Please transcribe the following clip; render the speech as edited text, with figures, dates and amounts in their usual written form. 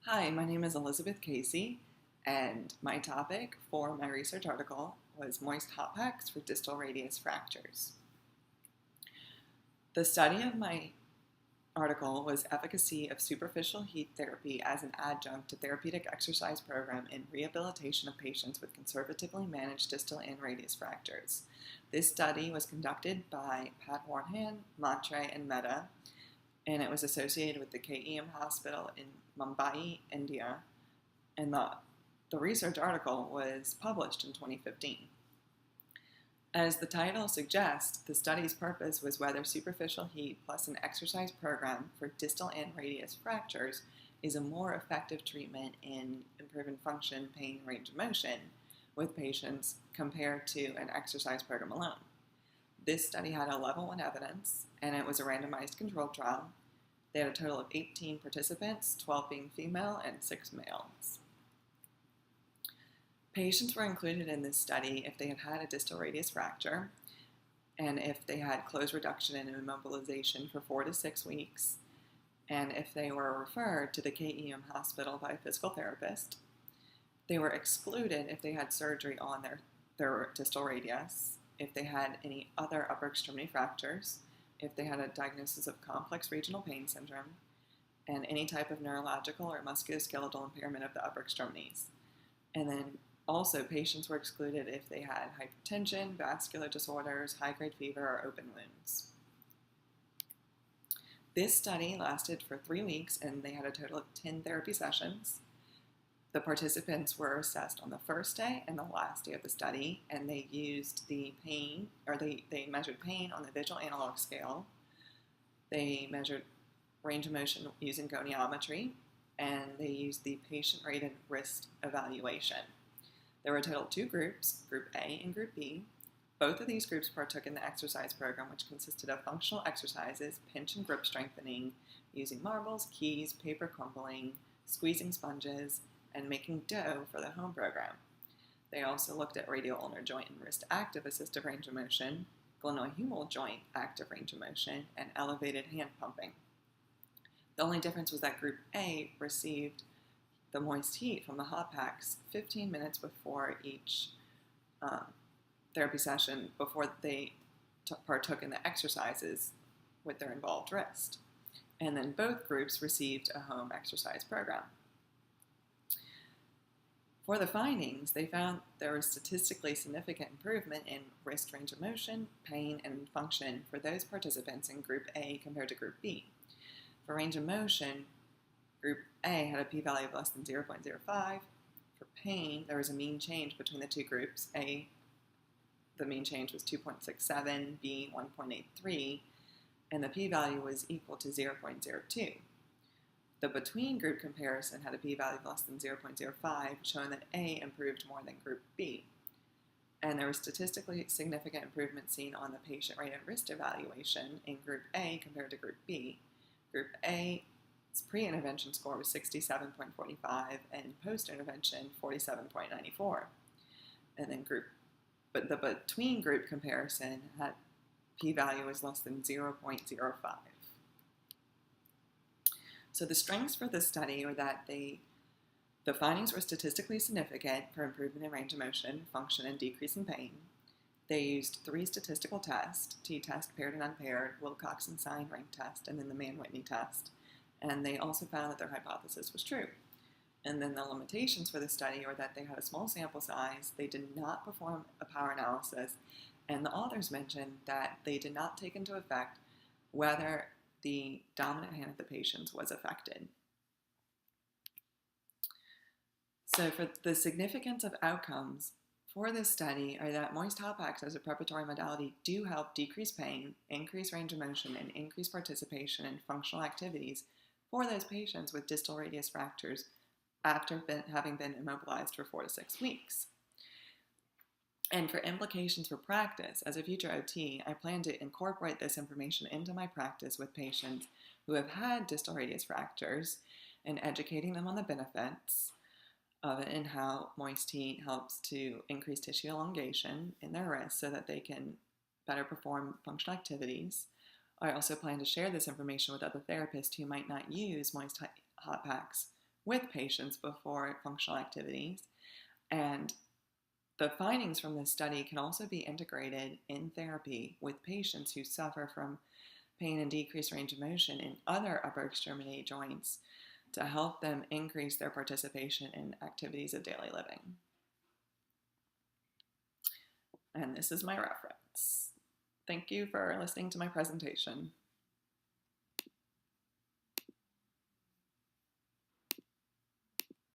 Hi, my name is Elizabeth Casey, and my topic for my research article was moist hot packs for distal radius fractures. The study of my article was efficacy of superficial heat therapy as an adjunct to therapeutic exercise program in rehabilitation of patients with conservatively managed distal and radius fractures. This study was conducted by Pat Warnhan, Matre, and Mehta, and it was associated with the KEM hospital in Mumbai, India, and the research article was published in 2015. As the title suggests, the study's purpose was whether superficial heat plus an exercise program for distal and radius fractures is a more effective treatment in improving function, pain, and range of motion with patients compared to an exercise program alone. This study had a level 1 evidence, and it was a randomized controlled trial. They had a total of 18 participants, 12 being female and 6 males. Patients were included in this study if they had had a distal radius fracture, and if they had closed reduction and immobilization for 4 to 6 weeks, and if they were referred to the KEM hospital by a physical therapist. They were excluded if they had surgery on their distal radius, if they had any other upper extremity fractures, if they had a diagnosis of complex regional pain syndrome, and any type of neurological or musculoskeletal impairment of the upper extremities. And then also patients were excluded if they had hypertension, vascular disorders, high-grade fever, or open wounds. This study lasted for 3 weeks, and they had a total of 10 therapy sessions. The participants were assessed on the first day and the last day of the study, and they used the pain, or they measured pain on the visual analog scale. They measured range of motion using goniometry, and they used the patient-rated wrist evaluation. There were a total of 2 groups, Group A and Group B. Both of these groups partook in the exercise program, which consisted of functional exercises, pinch and grip strengthening, using marbles, keys, paper crumpling, squeezing sponges, and making dough for the home program. They also looked at radial ulnar joint and wrist active assistive range of motion, glenohumeral joint active range of motion, and elevated hand pumping. The only difference was that Group A received the moist heat from the hot packs 15 minutes before each therapy session, before they partook in the exercises with their involved wrist. And then both groups received a home exercise program. For the findings, they found there was statistically significant improvement in wrist range of motion, pain, and function for those participants in Group A compared to Group B. For range of motion, Group A had a p-value of less than 0.05. For pain, there was a mean change between the 2 groups. A, the mean change was 2.67, B, 1.83, and the p-value was equal to 0.02. The between group comparison had a p-value of less than 0.05, showing that A improved more than Group B. And there was statistically significant improvement seen on the patient-rated wrist evaluation in Group A compared to Group B. Group A's pre-intervention score was 67.45 and post-intervention 47.94. And then the between group comparison had p-value was less than 0.05. So the strengths for this study were that the findings were statistically significant for improvement in range of motion, function, and decrease in pain. They used 3 statistical tests, t-test, paired and unpaired, Wilcoxon sign rank test, and then the Mann-Whitney test. And they also found that their hypothesis was true. And then the limitations for the study were that they had a small sample size, they did not perform a power analysis, and the authors mentioned that they did not take into effect whether the dominant hand of the patients was affected. So for the significance of outcomes for this study are that moist hot packs as a preparatory modality do help decrease pain, increase range of motion, and increase participation in functional activities for those patients with distal radius fractures after having been immobilized for 4 to 6 weeks. And for implications for practice, as a future OT, I plan to incorporate this information into my practice with patients who have had distal radius fractures and educating them on the benefits of it and how moist heat helps to increase tissue elongation in their wrists so that they can better perform functional activities. I also plan to share this information with other therapists who might not use moist hot packs with patients before functional activities. And the findings from this study can also be integrated in therapy with patients who suffer from pain and decreased range of motion in other upper extremity joints to help them increase their participation in activities of daily living. And this is my reference. Thank you for listening to my presentation.